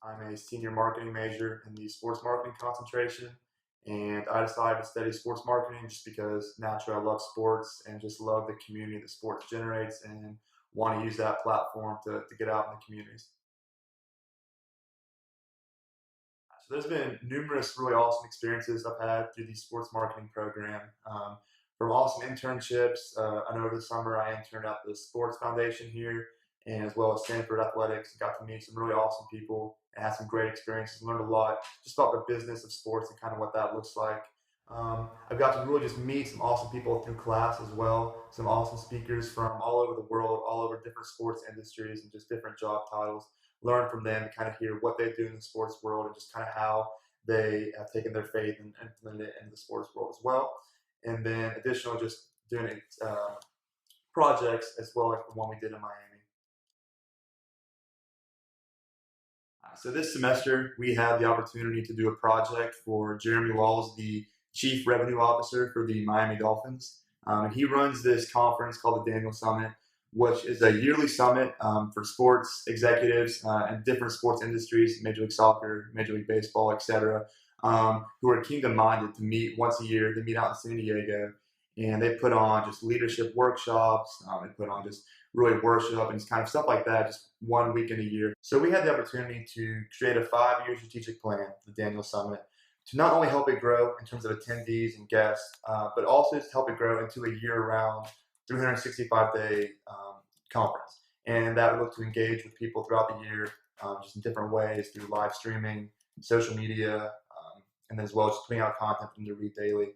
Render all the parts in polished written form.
I'm a senior marketing major in the sports marketing concentration, and I decided to study sports marketing just because naturally I love sports and just love the community that sports generates and want to use that platform to get out in the communities. So there's been numerous really awesome experiences I've had through the sports marketing program. From awesome internships. I know over the summer I interned at the Sports Foundation here, and as well as Stanford Athletics. Got to meet some really awesome people and had some great experiences. Learned a lot just about the business of sports and kind of what that looks like. I've got to really just meet some awesome people through class as well. Some awesome speakers from all over the world, all over different sports industries and just different job titles. Learn from them and kind of hear what they do in the sports world and just kind of how they have taken their faith and implemented it into the sports world as well. And then additional just doing projects as well, like the one we did in Miami. So this semester we had the opportunity to do a project for Jeremy Walls, the Chief Revenue Officer for the Miami Dolphins. And he runs this conference called the Daniel Summit, which is a yearly summit for sports executives and different sports industries, Major League Soccer, Major League Baseball, etc., who are kingdom-minded to meet once a year. They meet out in San Diego, and they put on just leadership workshops. They put on just really worship and kind of stuff like that, just one weekend a year. So we had the opportunity to create a 5-year strategic plan, the Daniel Summit, to not only help it grow in terms of attendees and guests, but also to help it grow into a year-round, 365-day conference. And that would look to engage with people throughout the year, just in different ways through live streaming, social media, and as well as putting out content for them to read daily.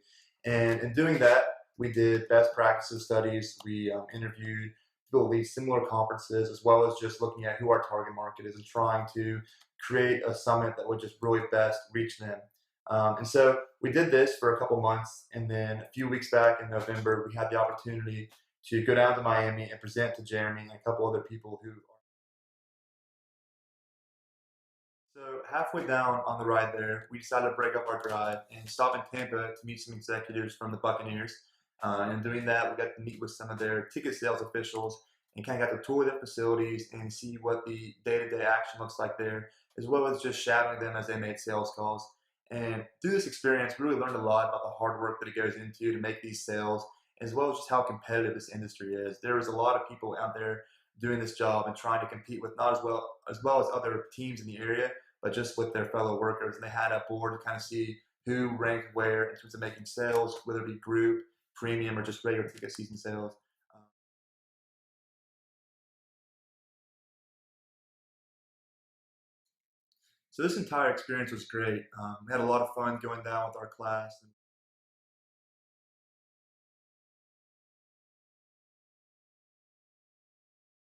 And in doing that, we did best practices studies. We interviewed people at these similar conferences, as well as just looking at who our target market is and trying to create a summit that would just really best reach them. And so we did this for a couple months, and then a few weeks back in November, we had the opportunity to go down to Miami and present to Jeremy and a couple other people who. So halfway down on the ride there, we decided to break up our drive and stop in Tampa to meet some executives from the Buccaneers. And in doing that, we got to meet with some of their ticket sales officials and kind of got to tour their facilities and see what the day-to-day action looks like there, as well as just shadowing them as they made sales calls. And through this experience, we really learned a lot about the hard work that it goes into to make these sales, as well as just how competitive this industry is. There is a lot of people out there doing this job and trying to compete with not as well as other teams in the area, but just with their fellow workers. And they had a board to kind of see who ranked where in terms of making sales, whether it be group, premium, or just regular ticket season sales. Um, so this entire experience was great. We had a lot of fun going down with our class. And